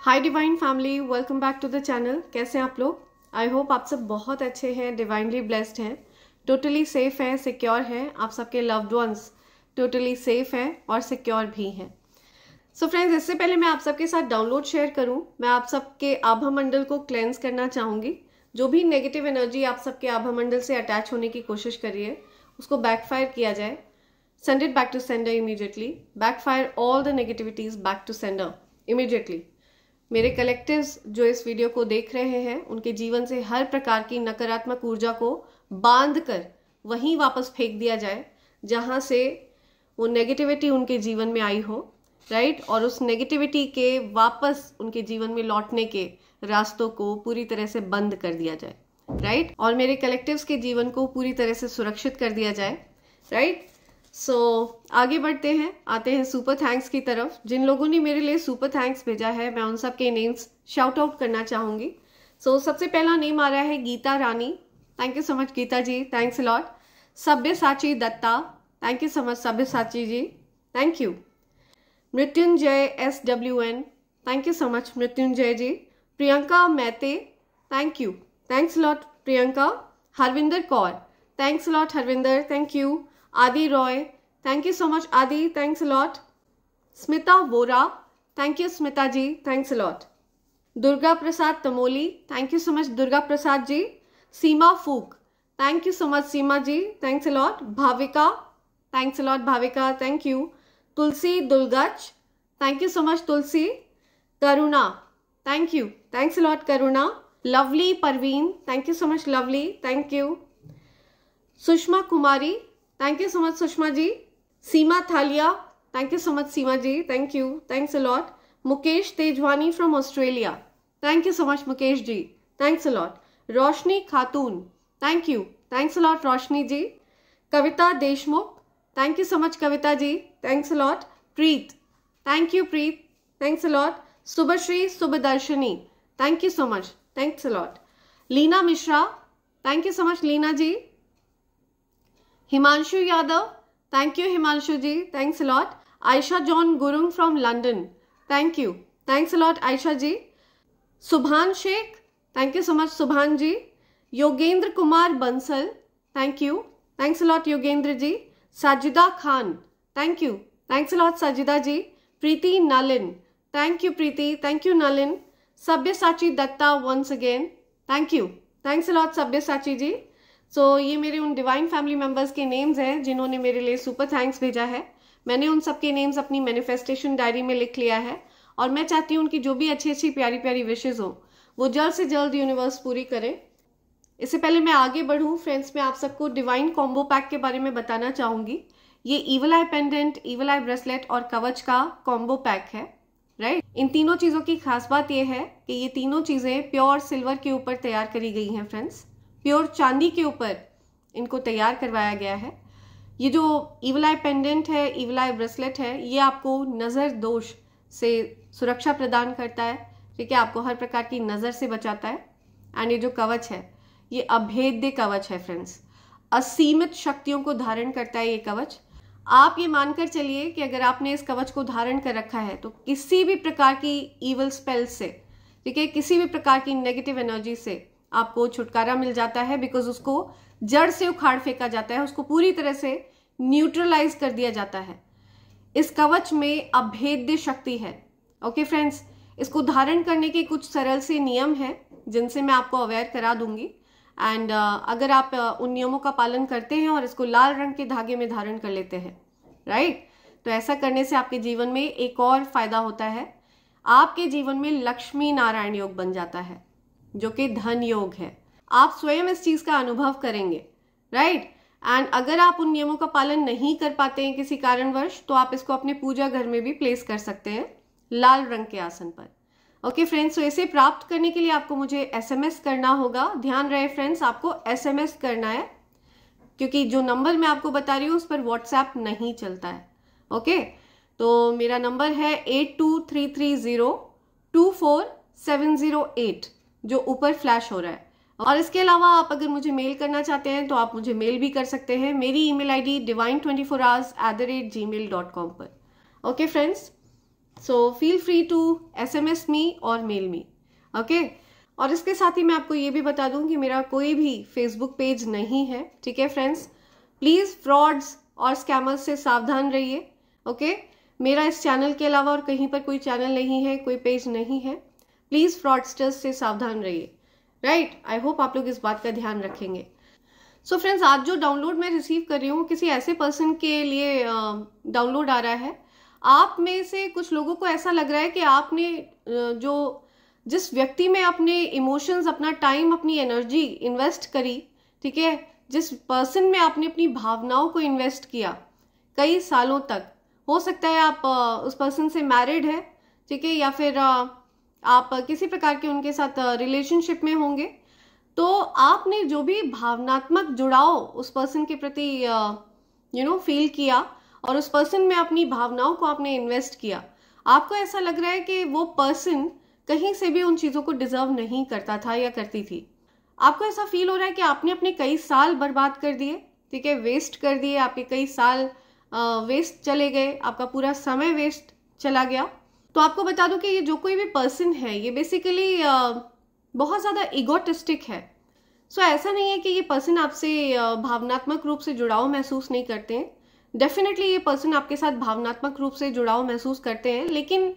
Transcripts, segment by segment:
Hi divine family, welcome back to the channel. कैसे हैं आप लोग? आई होप आप सब बहुत अच्छे हैं, डिवाइनली ब्लेस्ड हैं, टोटली सेफ हैं, सिक्योर हैं। आप सबके लव्ड वंस टोटली सेफ हैं और सिक्योर भी हैं। सो फ्रेंड्स, इससे पहले मैं आप सबके साथ डाउनलोड शेयर करूं, मैं आप सबके आभा मंडल को क्लेंस करना चाहूंगी। जो भी नेगेटिव एनर्जी आप सबके आभा मंडल से अटैच होने की कोशिश करिए, उसको बैकफायर किया जाए। Send it back to sender immediately. Backfire all the negativities back to sender immediately. मेरे कलेक्टिव्स जो इस वीडियो को देख रहे हैं, उनके जीवन से हर प्रकार की नकारात्मक ऊर्जा को बांध कर वहीं वापस फेंक दिया जाए जहां से वो नेगेटिविटी उनके जीवन में आई हो, राइट। और उस नेगेटिविटी के वापस उनके जीवन में लौटने के रास्तों को पूरी तरह से बंद कर दिया जाए, राइट। और मेरे कलेक्टिव्स के जीवन को पूरी तरह से सुरक्षित कर दिया जाए, राइट। सो आगे बढ़ते हैं, आते हैं सुपर थैंक्स की तरफ। जिन लोगों ने मेरे लिए सुपर थैंक्स भेजा है, मैं उन सब के नेम्स शाउट आउट करना चाहूंगी। सो सबसे पहला नेम आ रहा है Geeta Rani. Thank you so much Geeta ji, thanks a lot. Sabyasachi Datta, thank you so much Sabyasachi ji, thank you. Mrityunjay SWN, thank you so much Mrityunjay ji. Priyanka Maity, thank you, thanks a lot Priyanka. Harvinder Kaur, thanks a lot Harvinder, thank you. Adi Roy, thank you so much Adi, thanks a lot. Smita Vora, thank you Smita ji, thanks a lot. Durga Prasad Tamoli, thank you so much Durga Prasad ji. Seema Phook, thank you so much Seema ji, thanks a lot. Bhavika, thanks a lot Bhavika, thank you. Tulsi Dulgach, thank you so much Tulsi. Karuna, thank you, thanks a lot Karuna. Lovely Parveen, thank you so much Lovely, thank you. Sushma Kumari, thank you so much Sushma ji. Seema Thalia, thank you so much Seema ji, thank you, thanks a lot. Mukesh Tejwani from Australia, thank you so much Mukesh ji, thanks a lot. Roshni Khatoon, thank you, thanks a lot Roshni ji. Kavita Deshmukh, thank you so much Kavita ji, thanks a lot. Preet, thank you Preet, thanks a lot. Shubhashree Shubhadarshini, thank you so much, thanks a lot. Leena Mishra, thank you so much Leena ji. Himanshu Yadav, thank you Himanshu ji, thanks a lot. Ayesha John Gurung from London, thank you, thanks a lot Ayesha ji. Subhan Sheikh, thank you so much Subhan ji. Yogendra Kumar Bansal, thank you, thanks a lot Yogendra ji. Sajida Khan, thank you, thanks a lot Sajida ji. Preeti Nalin, thank you Preeti, thank you Nalin. Sabyasachi Datta once again, thank you, thanks a lot Sabyasachi ji. So ये मेरे उन divine family members के names हैं जिन्होंने मेरे लिए super thanks भेजा है। मैंने उन सबके नेम्स अपनी मैनिफेस्टेशन डायरी में लिख लिया है और मैं चाहती हूँ उनकी जो भी अच्छी अच्छी प्यारी प्यारी विशेज हो वो जल्द से जल्द यूनिवर्स पूरी करे। इससे पहले मैं आगे बढ़ूँ फ्रेंड्स, मैं आप सबको डिवाइन कॉम्बो पैक के बारे में बताना चाहूंगी। ये ईवल आई पेंडेंट, ईवल आई ब्रेसलेट और कवच का कॉम्बो पैक है, राइट। इन तीनों चीजों की खास बात यह है कि ये तीनों चीजें प्योर सिल्वर के ऊपर तैयार करी गई हैं फ्रेंड्स, प्योर चांदी के ऊपर इनको तैयार करवाया गया है। ये जो ईवल आई पेंडेंट है, ईवल आई ब्रेसलेट है, ये आपको नज़र दोष से सुरक्षा प्रदान करता है, ठीक है, आपको हर प्रकार की नज़र से बचाता है। एंड ये जो कवच है, ये अभेद्य कवच है फ्रेंड्स, असीमित शक्तियों को धारण करता है ये कवच। आप ये मानकर चलिए कि अगर आपने इस कवच को धारण कर रखा है तो किसी भी प्रकार की ईवल स्पेल से, ठीक है, किसी भी प्रकार की नेगेटिव एनर्जी से आपको छुटकारा मिल जाता है। बिकॉज उसको जड़ से उखाड़ फेंका जाता है, उसको पूरी तरह से न्यूट्रलाइज कर दिया जाता है। इस कवच में अभेद्य शक्ति है। ओके फ्रेंड्स, इसको धारण करने के कुछ सरल से नियम हैं जिनसे मैं आपको अवेयर करा दूंगी। एंड अगर आप उन नियमों का पालन करते हैं और इसको लाल रंग के धागे में धारण कर लेते हैं, राइट, तो ऐसा करने से आपके जीवन में एक और फायदा होता है। आपके जीवन में लक्ष्मी नारायण योग बन जाता है, जो कि धन योग है। आप स्वयं इस चीज का अनुभव करेंगे, राइट। एंड अगर आप उन नियमों का पालन नहीं कर पाते हैं किसी कारणवश, तो आप इसको अपने पूजा घर में भी प्लेस कर सकते हैं लाल रंग के आसन पर। ओके फ्रेंड्स, तो इसे प्राप्त करने के लिए आपको मुझे SMS करना होगा। ध्यान रहे फ्रेंड्स, आपको SMS करना है क्योंकि जो नंबर मैं आपको बता रही हूँ उस पर WhatsApp नहीं चलता है। ओके, तो मेरा नंबर है 8233024708 जो ऊपर फ्लैश हो रहा है। और इसके अलावा आप अगर मुझे मेल करना चाहते हैं तो आप मुझे मेल भी कर सकते हैं। मेरी email ID divine24hours@gmail.com पर। Okay friends, so feel free to SMS me और मेल मी, ओके। और इसके साथ ही मैं आपको ये भी बता दूं कि मेरा कोई भी फेसबुक पेज नहीं है, ठीक है फ्रेंड्स। प्लीज फ्रॉड्स और स्कैमर्स से सावधान रहिए, ओके। मेरा इस चैनल के अलावा और कहीं पर कोई चैनल नहीं है, कोई पेज नहीं है। प्लीज फ्रॉडस्टर्स से सावधान रहिए, राइट। आई होप आप लोग इस बात का ध्यान रखेंगे। सो फ्रेंड्स, आज जो डाउनलोड मैं रिसीव कर रही हूँ किसी ऐसे पर्सन के लिए डाउनलोड आ रहा है। आप में से कुछ लोगों को ऐसा लग रहा है कि आपने जिस व्यक्ति में अपने इमोशंस, अपना टाइम, अपनी एनर्जी इन्वेस्ट करी, ठीक है, जिस पर्सन में आपने अपनी भावनाओं को इन्वेस्ट किया कई सालों तक, हो सकता है आप उस पर्सन से मैरिड है, ठीक है, या फिर आप किसी प्रकार के उनके साथ रिलेशनशिप में होंगे, तो आपने जो भी भावनात्मक जुड़ाव उस पर्सन के प्रति फील किया और उस पर्सन में अपनी भावनाओं को आपने इन्वेस्ट किया, आपको ऐसा लग रहा है कि वो पर्सन कहीं से भी उन चीजों को डिजर्व नहीं करता था या करती थी। आपको ऐसा फील हो रहा है कि आपने अपने कई साल बर्बाद कर दिए, ठीक है, वेस्ट कर दिए, आपके कई साल वेस्ट चले गए, आपका पूरा समय वेस्ट चला गया। तो आपको बता दूं कि ये जो कोई भी पर्सन है ये बेसिकली बहुत ज़्यादा ईगोटिस्टिक है। सो ऐसा नहीं है कि ये पर्सन आपसे भावनात्मक रूप से जुड़ाव महसूस नहीं करते हैं। डेफिनेटली ये पर्सन आपके साथ भावनात्मक रूप से जुड़ाव महसूस करते हैं, लेकिन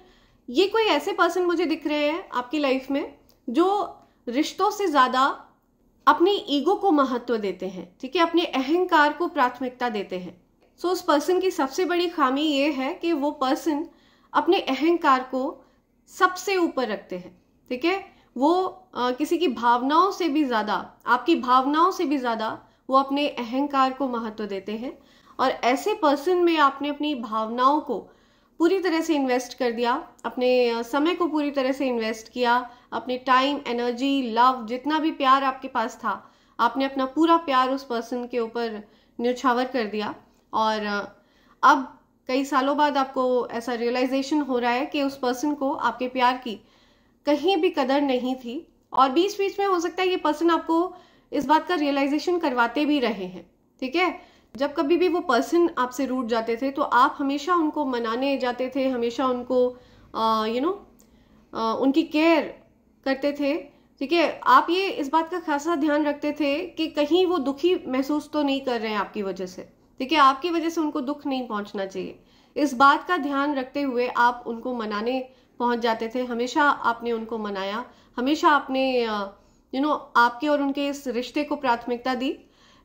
ये कोई ऐसे पर्सन मुझे दिख रहे हैं आपकी लाइफ में जो रिश्तों से ज़्यादा अपनी ईगो को महत्व देते हैं, ठीक है, अपने अहंकार को प्राथमिकता देते हैं। सो उस पर्सन की सबसे बड़ी खामी ये है कि वो पर्सन अपने अहंकार को सबसे ऊपर रखते हैं, ठीक है। वो किसी की भावनाओं से भी ज़्यादा, आपकी भावनाओं से भी ज़्यादा वो अपने अहंकार को महत्व देते हैं। और ऐसे पर्सन में आपने अपनी भावनाओं को पूरी तरह से इन्वेस्ट कर दिया, अपने समय को पूरी तरह से इन्वेस्ट किया, अपने टाइम, एनर्जी, लव, जितना भी प्यार आपके पास था, आपने अपना पूरा प्यार उस पर्सन के ऊपर न्यौछावर कर दिया। और अब कई सालों बाद आपको ऐसा रियलाइजेशन हो रहा है कि उस पर्सन को आपके प्यार की कहीं भी कदर नहीं थी। और बीच बीच में हो सकता है ये पर्सन आपको इस बात का रियलाइजेशन करवाते भी रहे हैं, ठीक है। जब कभी भी वो पर्सन आपसे रूठ जाते थे तो आप हमेशा उनको मनाने जाते थे, हमेशा उनको उनकी केयर करते थे, ठीक है। आप ये इस बात का खासा ध्यान रखते थे कि कहीं वो दुखी महसूस तो नहीं कर रहे हैं आपकी वजह से, ठीक है, आपकी वजह से उनको दुख नहीं पहुंचना चाहिए। इस बात का ध्यान रखते हुए आप उनको मनाने पहुंच जाते थे, हमेशा आपने उनको मनाया, हमेशा आपने आपके और उनके इस रिश्ते को प्राथमिकता दी।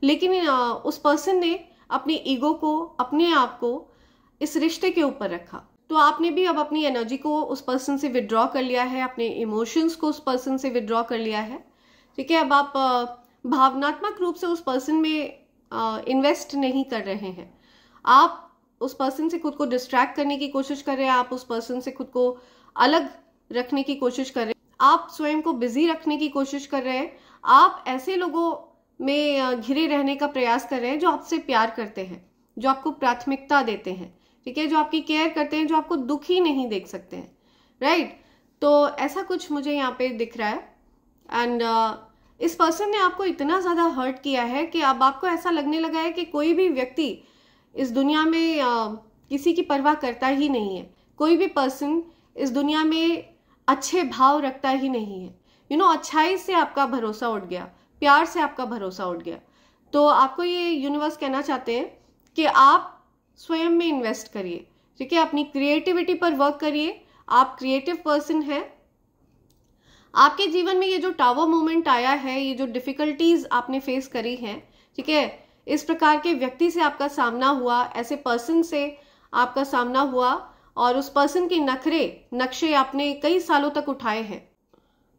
लेकिन उस पर्सन ने अपनी ईगो को, अपने आप को इस रिश्ते के ऊपर रखा। तो आपने भी अब अपनी एनर्जी को उस पर्सन से विड्रॉ कर लिया है, अपने इमोशंस को उस पर्सन से विड्रॉ कर लिया है, ठीक है। अब आप भावनात्मक रूप से उस पर्सन में इन्वेस्ट नहीं कर रहे हैं। आप उस पर्सन से खुद को डिस्ट्रैक्ट करने की कोशिश कर रहे हैं, आप उस पर्सन से खुद को अलग रखने की कोशिश कर रहे हैं, आप स्वयं को बिजी रखने की कोशिश कर रहे हैं, आप ऐसे लोगों में घिरे रहने का प्रयास कर रहे हैं जो आपसे प्यार करते हैं, जो आपको प्राथमिकता देते हैं, ठीक है, जो आपकी केयर करते हैं, जो आपको दुखी नहीं देख सकते हैं, राइट। तो ऐसा कुछ मुझे यहाँ पे दिख रहा है। एंड इस पर्सन ने आपको इतना ज़्यादा हर्ट किया है कि अब आपको ऐसा लगने लगा है कि कोई भी व्यक्ति इस दुनिया में किसी की परवाह करता ही नहीं है, कोई भी पर्सन इस दुनिया में अच्छे भाव रखता ही नहीं है। अच्छाई से आपका भरोसा उठ गया, प्यार से आपका भरोसा उठ गया। तो आपको ये यूनिवर्स कहना चाहते हैं कि आप स्वयं में इन्वेस्ट करिए, ठीक है, अपनी क्रिएटिविटी पर वर्क करिए। आप क्रिएटिव पर्सन हैं। आपके जीवन में ये जो टावर मोमेंट आया है, ये जो डिफिकल्टीज आपने फेस करी हैं, ठीक है, इस प्रकार के व्यक्ति से आपका सामना हुआ, ऐसे पर्सन से आपका सामना हुआ और उस पर्सन के नक्शे आपने कई सालों तक उठाए हैं।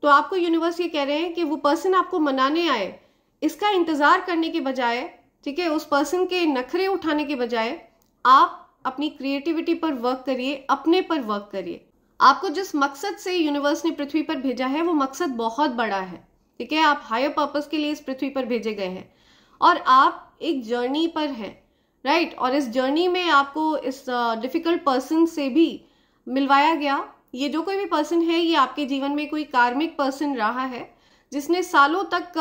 तो आपको यूनिवर्स ये कह रहे हैं कि वो पर्सन आपको मनाने आए, इसका इंतजार करने के बजाय, ठीक है, उस पर्सन के नखरे उठाने के बजाय आप अपनी क्रिएटिविटी पर वर्क करिए, अपने पर वर्क करिए। आपको जिस मकसद से यूनिवर्स ने पृथ्वी पर भेजा है वो मकसद बहुत बड़ा है, ठीक है। आप हायर पर्पस के लिए इस पृथ्वी पर भेजे गए हैं और आप एक जर्नी पर हैं, राइट। और इस जर्नी में आपको इस डिफिकल्ट पर्सन से भी मिलवाया गया। ये जो कोई भी पर्सन है ये आपके जीवन में कोई कार्मिक पर्सन रहा है जिसने सालों तक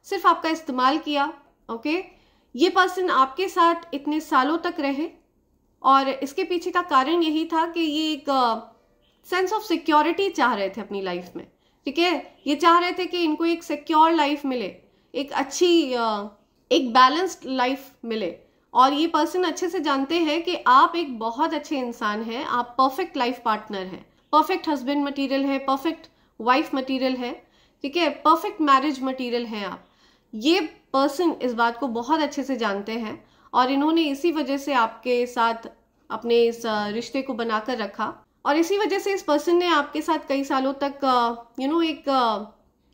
सिर्फ आपका इस्तेमाल किया, ओके। ये पर्सन आपके साथ इतने सालों तक रहे और इसके पीछे का कारण यही था कि ये एक सेंस ऑफ सिक्योरिटी चाह रहे थे अपनी लाइफ में, ठीक है। ये चाह रहे थे कि इनको एक सिक्योर लाइफ मिले, एक अच्छी एक बैलेंस्ड लाइफ मिले। और ये पर्सन अच्छे से जानते हैं कि आप एक बहुत अच्छे इंसान हैं, आप परफेक्ट लाइफ पार्टनर हैं, परफेक्ट हस्बैंड मटेरियल है, परफेक्ट वाइफ मटेरियल है, ठीक है, परफेक्ट मैरिज मटेरियल है आप। ये पर्सन इस बात को बहुत अच्छे से जानते हैं और इन्होंने इसी वजह से आपके साथ अपने इस रिश्ते को बनाकर रखा। और इसी वजह से इस पर्सन ने आपके साथ कई सालों तक एक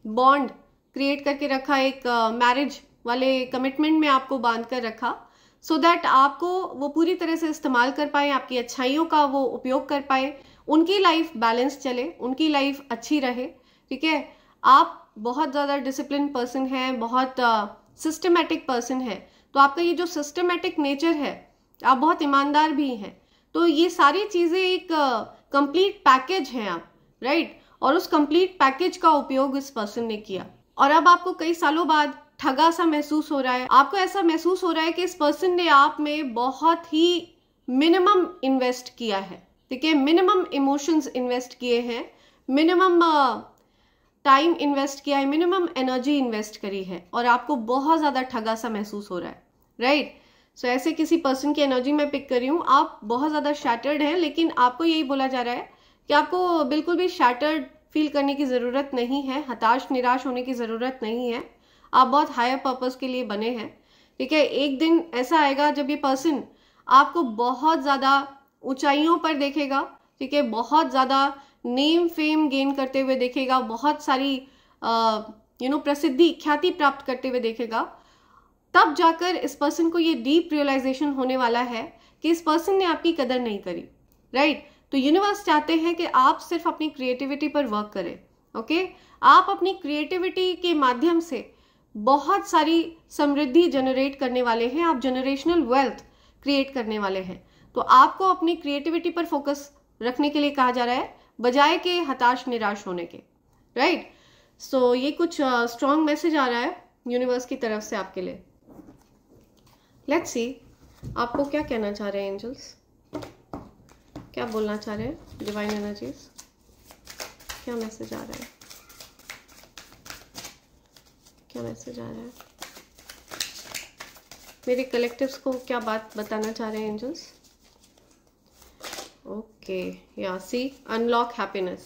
बॉन्ड क्रिएट करके रखा, एक मैरिज वाले कमिटमेंट में आपको बांध कर रखा, सो दैट आपको वो पूरी तरह से इस्तेमाल कर पाए, आपकी अच्छाइयों का वो उपयोग कर पाए, उनकी लाइफ बैलेंस चले, उनकी लाइफ अच्छी रहे, ठीक है। आप बहुत ज़्यादा डिसिप्लिन पर्सन हैं, बहुत सिस्टमेटिक पर्सन है, तो आपका ये जो सिस्टमेटिक नेचर है, आप बहुत ईमानदार भी हैं, तो ये सारी चीज़ें एक कंप्लीट पैकेज हैं आप, राइट। और उस कंप्लीट पैकेज का उपयोग इस पर्सन ने किया और अब आपको कई सालों बाद ठगा सा महसूस हो रहा है। आपको ऐसा महसूस हो रहा है कि इस पर्सन ने आप में बहुत ही मिनिमम इन्वेस्ट किया है, ठीक है, मिनिमम इमोशंस इन्वेस्ट किए हैं, मिनिमम टाइम इन्वेस्ट किया है, मिनिमम एनर्जी इन्वेस्ट करी है और आपको बहुत ज़्यादा ठगा सा महसूस हो रहा है, राइट। सो ऐसे किसी पर्सन की एनर्जी मैं पिक कर रही हूँ, आप बहुत ज़्यादा शैटर्ड हैं, लेकिन आपको यही बोला जा रहा है कि आपको बिल्कुल भी शैटर्ड फील करने की ज़रूरत नहीं है, हताश निराश होने की ज़रूरत नहीं है। आप बहुत हायर पर्पस के लिए बने हैं, ठीक है। एक दिन ऐसा आएगा जब ये पर्सन आपको बहुत ज़्यादा ऊंचाइयों पर देखेगा, ठीक है, बहुत ज़्यादा नेम फेम गेन करते हुए देखेगा, बहुत सारी प्रसिद्धि ख्याति प्राप्त करते हुए देखेगा। तब जाकर इस पर्सन को ये डीप रियलाइजेशन होने वाला है कि इस पर्सन ने आपकी कदर नहीं करी, राइट। तो यूनिवर्स चाहते हैं कि आप सिर्फ अपनी क्रिएटिविटी पर वर्क करें, ओके। आप अपनी क्रिएटिविटी के माध्यम से बहुत सारी समृद्धि जनरेट करने वाले हैं, आप जनरेशनल वेल्थ क्रिएट करने वाले हैं। तो आपको अपनी क्रिएटिविटी पर फोकस रखने के लिए कहा जा रहा है, बजाय के हताश निराश होने के, राइट। सो ये कुछ स्ट्रॉन्ग मैसेज आ रहा है यूनिवर्स की तरफ से आपके लिए। लेट्स सी आपको क्या कहना चाह रहे हैं एंजल्स, क्या बोलना चाह रहे हैं डिवाइन एनर्जीज, क्या मैसेज आ रहा है, क्या मैसेज आ रहा है मेरे कलेक्टिव्स को, क्या बात बताना चाह रहे हैं एंजल्स। ओके, या सी अनलॉक हैप्पीनेस,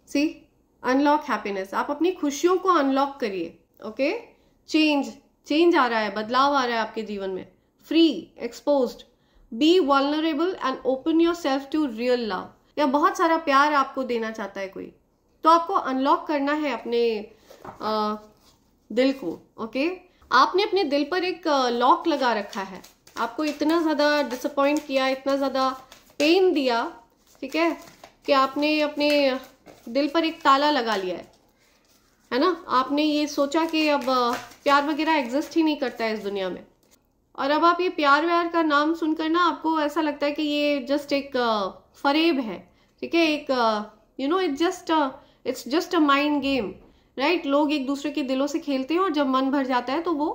सी अनलॉक हैप्पीनेस, आप अपनी खुशियों को अनलॉक करिए, ओके। चेंज आ रहा है, बदलाव आ रहा है आपके जीवन में। Free, exposed, be vulnerable and open yourself to real love, या बहुत सारा प्यार आपको देना चाहता है कोई, तो आपको अनलॉक करना है अपने दिल को, ओके। आपने अपने दिल पर एक लॉक लगा रखा है, आपको इतना ज़्यादा डिसअपॉइंट किया, इतना ज़्यादा पेन दिया, ठीक है, कि आपने अपने दिल पर एक ताला लगा लिया है ना। आपने ये सोचा कि अब प्यार वगैरह एग्जिस्ट ही नहीं करता है इस दुनिया में, और अब आप ये प्यार व्यार का नाम सुनकर ना आपको ऐसा लगता है कि ये जस्ट एक फरेब है, ठीक है, एक it's just a mind game, right. लोग एक दूसरे के दिलों से खेलते हैं और जब मन भर जाता है तो वो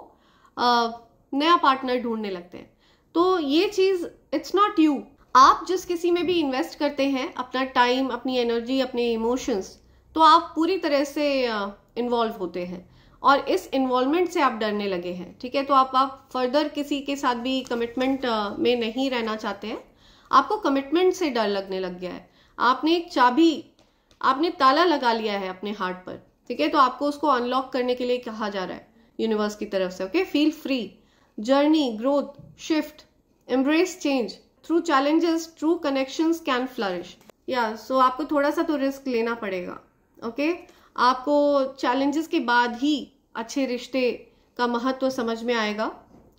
नया पार्टनर ढूंढने लगते हैं। तो ये चीज़ इट्स नॉट यू। आप जिस किसी में भी इन्वेस्ट करते हैं अपना टाइम, अपनी एनर्जी, अपने इमोशंस, तो आप पूरी तरह से इन्वॉल्व होते हैं और इस इन्वॉल्वमेंट से आप डरने लगे हैं, ठीक है। तो आप फर्दर किसी के साथ भी कमिटमेंट में नहीं रहना चाहते हैं, आपको कमिटमेंट से डर लगने लग गया है। आपने एक चाबी, आपने ताला लगा लिया है अपने हार्ट पर, ठीक है। तो आपको उसको अनलॉक करने के लिए कहा जा रहा है यूनिवर्स की तरफ से, okay. Feel free, journey, growth, shift, embrace change, through challenges true connections can flourish. या सो आपको थोड़ा सा तो रिस्क लेना पड़ेगा, ओके। आपको चैलेंजेस के बाद ही अच्छे रिश्ते का महत्व समझ में आएगा,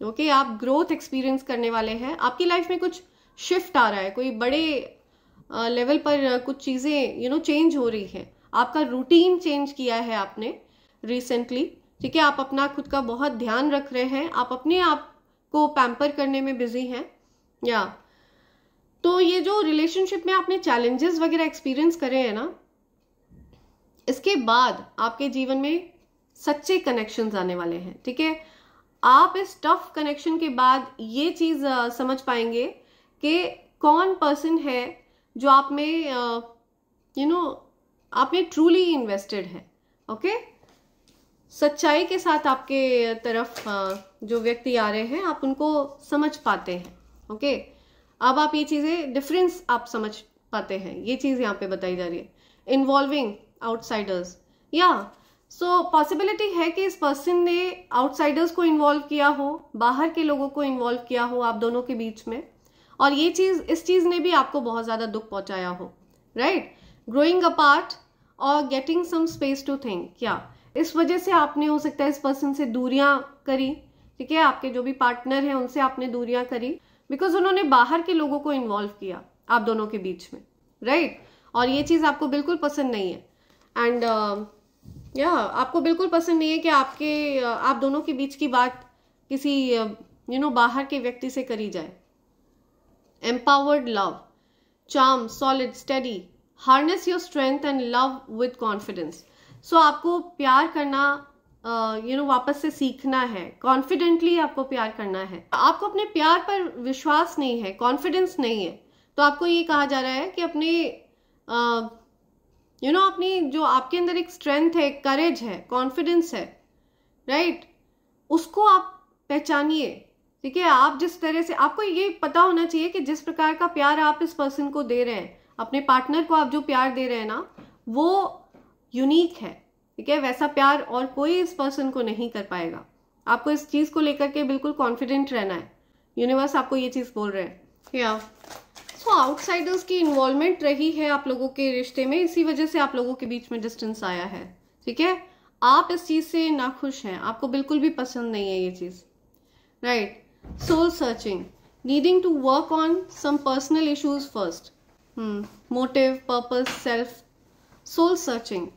ओके। आप ग्रोथ एक्सपीरियंस करने वाले हैं, आपकी लाइफ में कुछ शिफ्ट आ रहा है, कोई बड़े लेवल पर कुछ चीज़ें चेंज हो रही है। आपका रूटीन चेंज किया है आपने रिसेंटली, ठीक है। आप अपना खुद का बहुत ध्यान रख रहे हैं, आप अपने आप को पैम्पर करने में बिजी हैं, या तो ये जो रिलेशनशिप में आपने चैलेंजेस वगैरह एक्सपीरियंस करे हैं ना, इसके बाद आपके जीवन में सच्चे कनेक्शंस आने वाले हैं, ठीक है। आप इस टफ कनेक्शन के बाद ये चीज़ समझ पाएंगे कि कौन पर्सन है जो आप में आप में ट्रूली इन्वेस्टेड है। ओके, सच्चाई के साथ आपके तरफ जो व्यक्ति आ रहे हैं आप उनको समझ पाते हैं। ओके, अब आप ये चीजें डिफरेंस आप समझ पाते हैं, ये चीज यहाँ पे बताई जा रही है। इन्वॉल्विंग आउटसाइडर्स, या सो पॉसिबिलिटी है कि इस पर्सन ने आउटसाइडर्स को इन्वॉल्व किया हो, बाहर के लोगों को इन्वॉल्व किया हो आप दोनों के बीच में, और ये चीज, इस चीज ने भी आपको बहुत ज्यादा दुख पहुंचाया हो। राइट, ग्रोइंग अपार्ट और getting some space to think, क्या इस वजह से आपने हो सकता है इस पर्सन से दूरियां करी। ठीक है, आपके जो भी पार्टनर हैं उनसे आपने दूरियां करी बिकॉज उन्होंने बाहर के लोगों को इन्वॉल्व किया आप दोनों के बीच में। राइट, और ये चीज आपको बिल्कुल पसंद नहीं है। एंड आपको बिल्कुल पसंद नहीं है कि आप दोनों के बीच की बात किसी बाहर के व्यक्ति से करी जाए। Empowered love, charm, solid, steady, harness your strength and love with confidence. So आपको प्यार करना वापस से सीखना है, कॉन्फिडेंटली आपको प्यार करना है। आपको अपने प्यार पर विश्वास नहीं है, कॉन्फिडेंस नहीं है, तो आपको ये कहा जा रहा है कि अपने अपनी जो आपके अंदर एक स्ट्रेंथ है, करेज है, कॉन्फिडेंस है, राइट, उसको आप पहचानिए। ठीक है, आप जिस तरह से, आपको ये पता होना चाहिए कि जिस प्रकार का प्यार आप इस पर्सन को दे रहे हैं, अपने पार्टनर को आप जो प्यार दे रहे हैं ना, वो यूनिक है। ठीक है, वैसा प्यार और कोई इस पर्सन को नहीं कर पाएगा। आपको इस चीज को लेकर के बिल्कुल कॉन्फिडेंट रहना है। यूनिवर्स आपको ये चीज बोल रहे हैं। सो आउटसाइडर्स की इन्वॉल्वमेंट रही है आप लोगों के रिश्ते में, इसी वजह से आप लोगों के बीच में डिस्टेंस आया है। ठीक है, आप इस चीज से नाखुश हैं, आपको बिल्कुल भी पसंद नहीं है ये चीज। Right, soul searching, needing to work on some personal issues first. Motive, purpose, self, soul searching,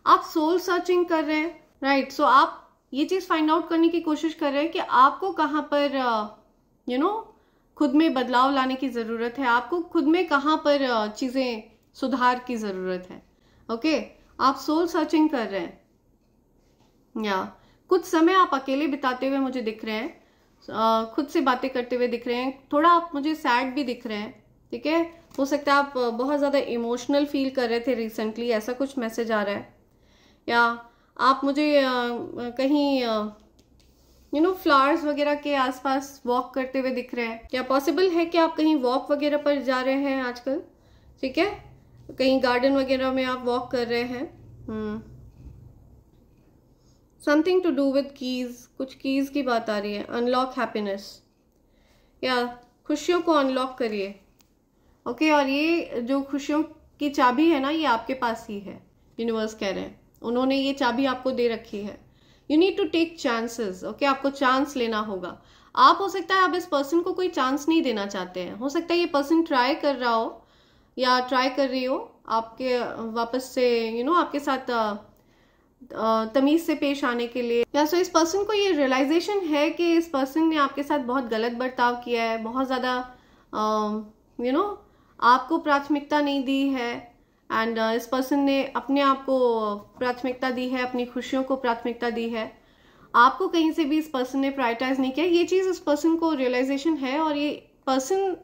आप सोल सर्चिंग कर रहे हैं। राइट, सो आप ये चीज फाइंड आउट करने की कोशिश कर रहे हैं कि आपको कहाँ पर खुद में बदलाव लाने की जरूरत है, आपको खुद में कहाँ पर चीजें सुधार की जरूरत है। ओके, आप सोल सर्चिंग कर रहे हैं। या कुछ समय आप अकेले बिताते हुए मुझे दिख रहे हैं, खुद से बातें करते हुए दिख रहे हैं, थोड़ा आप मुझे सैड भी दिख रहे हैं। ठीक है, हो सकता है आप बहुत ज्यादा इमोशनल फील कर रहे थे रिसेंटली, ऐसा कुछ मैसेज आ रहा है। या आप मुझे कहीं फ्लावर्स वगैरह के आसपास वॉक करते हुए दिख रहे हैं। क्या पॉसिबल है कि आप कहीं वॉक वगैरह पर जा रहे हैं आजकल? ठीक है, कहीं गार्डन वगैरह में आप वॉक कर रहे हैं। Something to do with keys, कुछ कीज की बात आ रही है। अनलॉक हैप्पीनेस, या खुशियों को अनलॉक करिए। ओके, और ये जो खुशियों की चाबी है ना, ये आपके पास ही है, यूनिवर्स कह रहे हैं, उन्होंने ये चाबी आपको दे रखी है। You need to take chances. Okay, आपको चांस लेना होगा। आप हो सकता है आप इस पर्सन को कोई चांस नहीं देना चाहते हैं, हो सकता है ये पर्सन ट्राई कर रहा हो या ट्राई कर रही हो आपके वापस से आपके साथ तमीज से पेश आने के लिए। या सो इस पर्सन को ये रियलाइजेशन है कि इस पर्सन ने आपके साथ बहुत गलत बर्ताव किया है, बहुत ज्यादा आपको प्राथमिकता नहीं दी है, एंड इस पर्सन ने अपने आप को प्राथमिकता दी है, अपनी खुशियों को प्राथमिकता दी है। आपको कहीं से भी इस पर्सन ने प्रायोरिटाइज नहीं किया। ये चीज इस पर्सन को रियलाइजेशन है, और ये पर्सन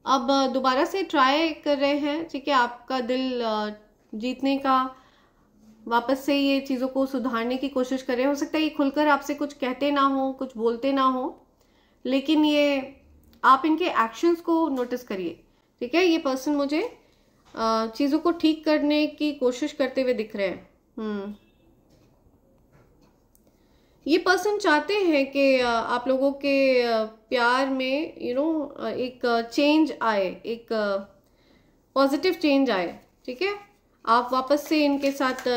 अब दोबारा से ट्राई कर रहे हैं। ठीक है, आपका दिल जीतने का, वापस से ये चीजों को सुधारने की कोशिश कर रहे हैं। हो सकता है ये खुलकर आपसे कुछ कहते ना हो, कुछ बोलते ना हो, लेकिन ये आप इनके एक्शंस को नोटिस करिए। ठीक है, ये पर्सन मुझे चीजों को ठीक करने की कोशिश करते हुए दिख रहे हैं। ये पर्सन चाहते हैं कि आप लोगों के प्यार में एक चेंज आए, एक पॉजिटिव चेंज आए। ठीक है, आप वापस से इनके साथ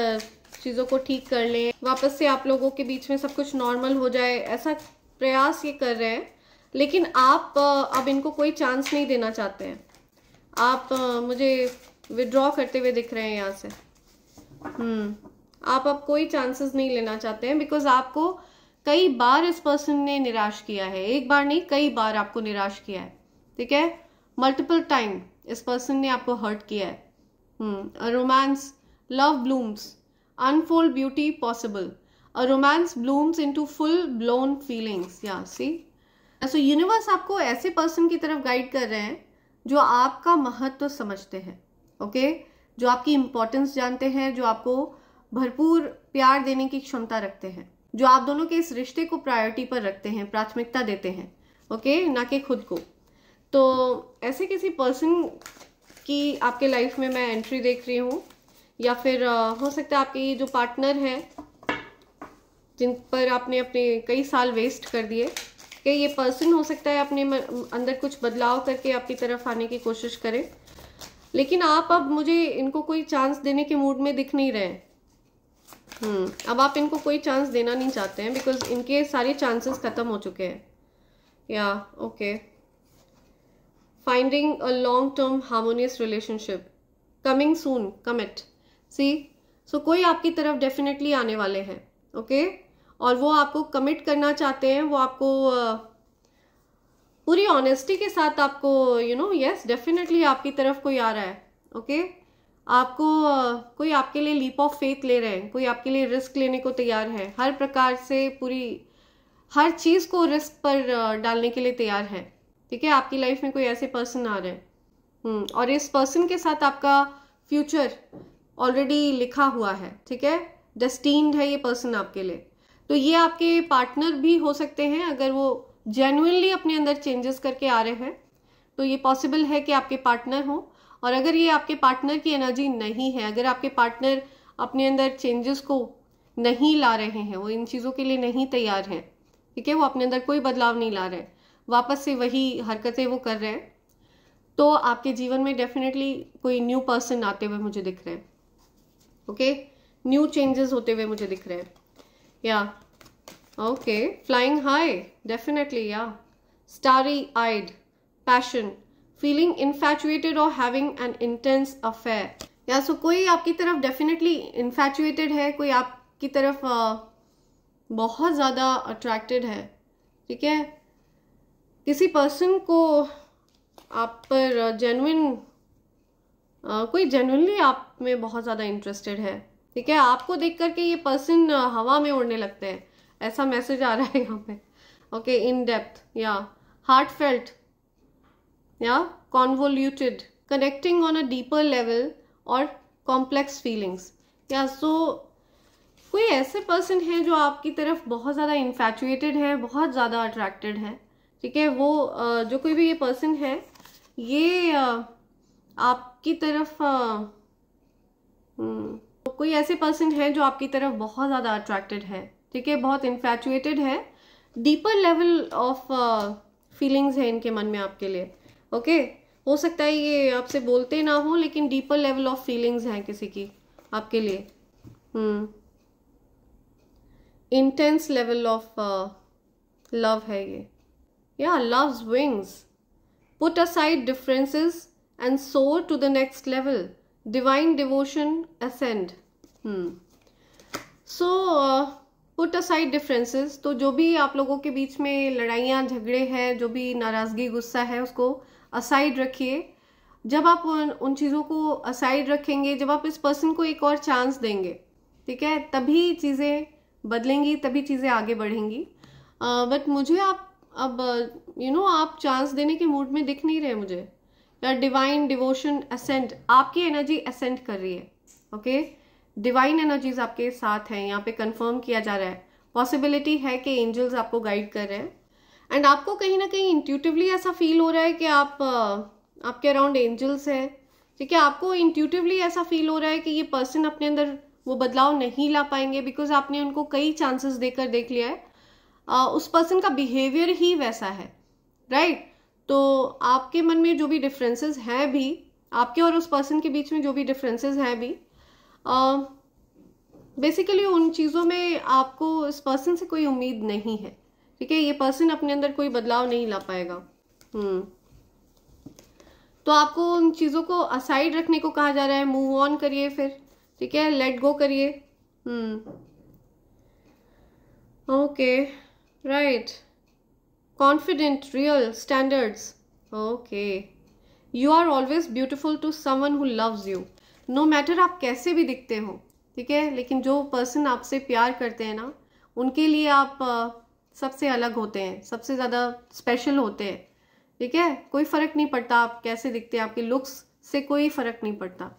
चीजों को ठीक कर लें, वापस से आप लोगों के बीच में सब कुछ नॉर्मल हो जाए, ऐसा प्रयास ये कर रहे हैं। लेकिन आप अब इनको कोई चांस नहीं देना चाहते हैं। आप मुझे विड्रॉ करते हुए दिख रहे हैं यहाँ से। आप अब कोई चांसेस नहीं लेना चाहते हैं, बिकॉज आपको कई बार इस पर्सन ने निराश किया है। एक बार नहीं, कई बार आपको निराश किया है। ठीक है, मल्टीपल टाइम इस पर्सन ने आपको हर्ट किया है। Romance, love blooms, unfold beauty possible, a romance blooms into full blown feelings. या सी, सो यूनिवर्स आपको ऐसे पर्सन की तरफ गाइड कर रहे हैं जो आपका महत्व समझते हैं, ओके, जो आपकी इम्पोर्टेंस जानते हैं, जो आपको भरपूर प्यार देने की क्षमता रखते हैं, जो आप दोनों के इस रिश्ते को प्रायोरिटी पर रखते हैं, प्राथमिकता देते हैं, ओके, ना कि खुद को। तो ऐसे किसी पर्सन की आपके लाइफ में मैं एंट्री देख रही हूँ, या फिर हो सकता है आपके ये जो पार्टनर है जिन पर आपने अपने कई साल वेस्ट कर दिए, कि ये पर्सन हो सकता है अपने अंदर कुछ बदलाव करके आपकी तरफ आने की कोशिश करे, लेकिन आप अब मुझे इनको कोई चांस देने के मूड में दिख नहीं रहे। अब आप इनको कोई चांस देना नहीं चाहते हैं, बिकॉज इनके सारे चांसेस खत्म हो चुके हैं। या okay, finding a long term harmonious relationship, coming soon, commit. See, so कोई आपकी तरफ डेफिनेटली आने वाले हैं, ओके, और वो आपको कमिट करना चाहते हैं, वो आपको पूरी ऑनेस्टी के साथ आपको यस डेफिनेटली आपकी तरफ कोई आ रहा है, ओके, आपको कोई आपके लिए लीप ऑफ फेथ ले रहे हैं, कोई आपके लिए रिस्क लेने को तैयार है, हर प्रकार से पूरी हर चीज को रिस्क पर डालने के लिए तैयार है, ठीक है। आपकी लाइफ में कोई ऐसे पर्सन आ रहे हैं, और इस पर्सन के साथ आपका फ्यूचर ऑलरेडी लिखा हुआ है, ठीक है, डेस्टिन्ड है ये पर्सन आपके लिए। तो ये आपके पार्टनर भी हो सकते हैं, अगर वो जेन्युइनली अपने अंदर चेंजेस करके आ रहे हैं तो ये पॉसिबल है कि आपके पार्टनर हो। और अगर ये आपके पार्टनर की एनर्जी नहीं है, अगर आपके पार्टनर अपने अंदर चेंजेस को नहीं ला रहे हैं, वो इन चीज़ों के लिए नहीं तैयार हैं, ठीक है, वो अपने अंदर कोई बदलाव नहीं ला रहे, वापस से वही हरकतें वो कर रहे हैं, तो आपके जीवन में डेफिनेटली कोई न्यू पर्सन आते हुए मुझे दिख रहे हैं, ओके, न्यू चेंजेस होते हुए मुझे दिख रहे हैं। या ओके, फ्लाइंग हाई, डेफिनेटली, या स्टारी आइड, पैशन, फीलिंग इन्फैचुएटेड और हैविंग एन इंटेंस अफेयर। या सो कोई आपकी तरफ डेफिनेटली इन्फैचुएटेड है, कोई आपकी तरफ बहुत ज़्यादा अट्रैक्टेड है, ठीक है, किसी पर्सन को आप पर कोई जेन्युइनली आप में बहुत ज़्यादा इंटरेस्टेड है, ठीक है, आपको देख करके ये पर्सन हवा में उड़ने लगते हैं, ऐसा मैसेज आ रहा है यहाँ पे, ओके, इन डेप्थ, या हार्ट फेल्ट, या convoluted, connecting on a deeper level और कॉम्प्लेक्स फीलिंग्स। या सो कोई ऐसे पर्सन है जो आपकी तरफ बहुत ज़्यादा इन्फैचुएटेड है, बहुत ज़्यादा अट्रैक्टेड है, ठीक है, वो जो कोई भी ये पर्सन है, ये आपकी तरफ कोई ऐसे पर्सन है जो आपकी तरफ बहुत ज़्यादा अट्रैक्टेड है, ठीक है, बहुत इन्फैचुएटेड है, डीपर लेवल ऑफ फीलिंग्स है इनके मन में आपके लिए, ओके, हो सकता है ये आपसे बोलते ना हो, लेकिन डीपर लेवल ऑफ फीलिंग्स हैं किसी की आपके लिए, इंटेंस लेवल ऑफ लव है ये। या love's wings, put aside differences and soar to the next level, divine devotion ascend. So put aside differences, तो जो भी आप लोगों के बीच में लड़ाइयाँ झगड़े हैं, जो भी नाराज़गी गुस्सा है, उसको असाइड रखिए। जब आप उन चीज़ों को असाइड रखेंगे, जब आप इस पर्सन को एक और चांस देंगे, ठीक है, तभी चीज़ें बदलेंगी, तभी चीज़ें आगे बढ़ेंगी। बट मुझे आप अब आप चांस देने के मूड में दिख नहीं रहे मुझे। या डिवाइन डिवोशन असेंड, आपकी एनर्जी असेंड कर रही है, ओके, डिवाइन एनर्जीज आपके साथ हैं, यहाँ पे कंफर्म किया जा रहा है। पॉसिबिलिटी है कि एंजल्स आपको गाइड कर रहे हैं, एंड आपको कहीं ना कहीं इंट्यूटिवली ऐसा फील हो रहा है कि आपके अराउंड एंजल्स हैं, ठीक है, आपको इंट्यूटिवली ऐसा फील हो रहा है कि ये पर्सन अपने अंदर वो बदलाव नहीं ला पाएंगे, बिकॉज आपने उनको कई चांसेस देकर देख लिया है, उस पर्सन का बिहेवियर ही वैसा है, राइट। तो आपके मन में जो भी डिफरेंसेस हैं भी, आपके और उस पर्सन के बीच में जो भी डिफरेंसेस हैं भी, बेसिकली उन चीज़ों में आपको इस पर्सन से कोई उम्मीद नहीं है, ठीक है, ये पर्सन अपने अंदर कोई बदलाव नहीं ला पाएगा। तो आपको उन चीज़ों को असाइड रखने को कहा जा रहा है, मूव ऑन करिए फिर, ठीक है, लेट गो करिए। Okay, right, confident, real, standards, okay, you are always beautiful to someone who loves you, no matter आप कैसे भी दिखते हो, ठीक है, लेकिन जो पर्सन आपसे प्यार करते हैं ना, उनके लिए आप सबसे अलग होते हैं, सबसे ज़्यादा स्पेशल होते हैं, ठीक है, कोई फर्क नहीं पड़ता आप कैसे दिखते हैं, आपके लुक्स से कोई फर्क नहीं पड़ता।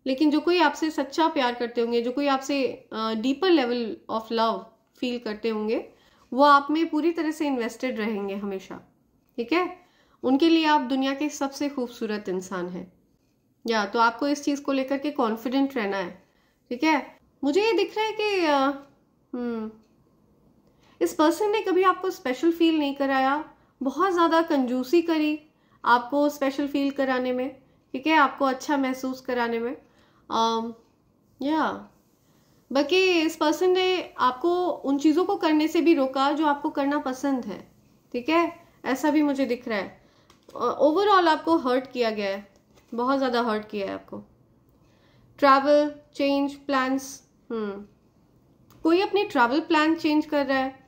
लेकिन जो कोई आपसे सच्चा प्यार करते होंगे, जो कोई आपसे deeper level of love feel करते होंगे, वो आप में पूरी तरह से इन्वेस्टेड रहेंगे हमेशा। ठीक है, उनके लिए आप दुनिया के सबसे खूबसूरत इंसान हैं। या तो आपको इस चीज को लेकर के कॉन्फिडेंट रहना है। ठीक है, मुझे ये दिख रहा है कि इस पर्सन ने कभी आपको स्पेशल फील नहीं कराया, बहुत ज़्यादा कंजूसी करी आपको स्पेशल फील कराने में। ठीक है, आपको अच्छा महसूस कराने में। बाकी इस पर्सन ने आपको उन चीज़ों को करने से भी रोका जो आपको करना पसंद है। ठीक है, ऐसा भी मुझे दिख रहा है। ओवरऑल आपको हर्ट किया गया है, बहुत ज़्यादा हर्ट किया है आपको। ट्रैवल चेंज प्लान्स, कोई अपने ट्रैवल प्लान चेंज कर रहा है।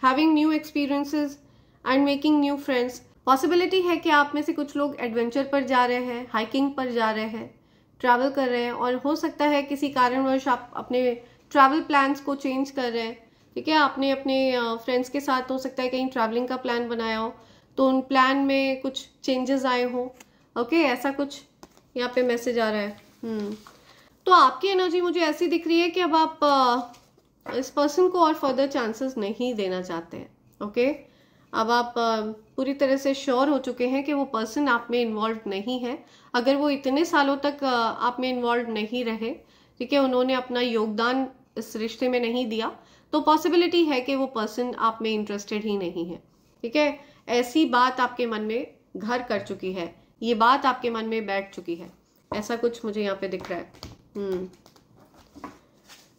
Having new experiences and making new friends, possibility है कि आप में से कुछ लोग एडवेंचर पर जा रहे हैं, हाइकिंग पर जा रहे हैं, ट्रैवल कर रहे हैं, और हो सकता है किसी कारणवश आप अपने ट्रैवल प्लान्स को चेंज कर रहे हैं। ठीक है, आपने अपने फ्रेंड्स के साथ हो सकता है कहीं ट्रैवलिंग का प्लान बनाया हो, तो उन प्लान में कुछ चेंजेस आए हो। ओके, ऐसा कुछ यहाँ पे मैसेज आ रहा है। तो आपकी एनर्जी मुझे ऐसी दिख रही है कि अब आप इस पर्सन को और फर्दर चांसेस नहीं देना चाहते हैं। ओके, अब आप पूरी तरह से श्योर हो चुके हैं कि वो पर्सन आप में इन्वॉल्व नहीं है। अगर वो इतने सालों तक आप में इन्वॉल्व नहीं रहे, ठीक है, उन्होंने अपना योगदान इस रिश्ते में नहीं दिया, तो पॉसिबिलिटी है कि वो पर्सन आप में इंटरेस्टेड ही नहीं है। ठीक है, ऐसी बात आपके मन में घर कर चुकी है, ये बात आपके मन में बैठ चुकी है, ऐसा कुछ मुझे यहाँ पे दिख रहा है।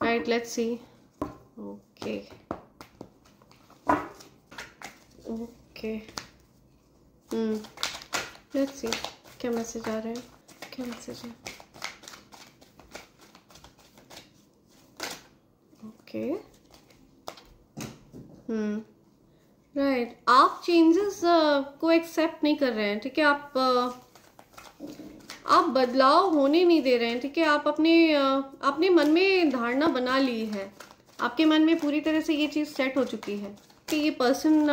Right, let's see. Okay okay, let's see क्या मैसेज आ रहा है, क्या मैसेज है। ओके, राइट, आप चेंजेस को एक्सेप्ट नहीं कर रहे हैं। ठीक है, आप बदलाव होने नहीं दे रहे हैं। ठीक है, आप अपने मन में धारणा बना ली है, आपके मन में पूरी तरह से ये चीज़ सेट हो चुकी है कि ये पर्सन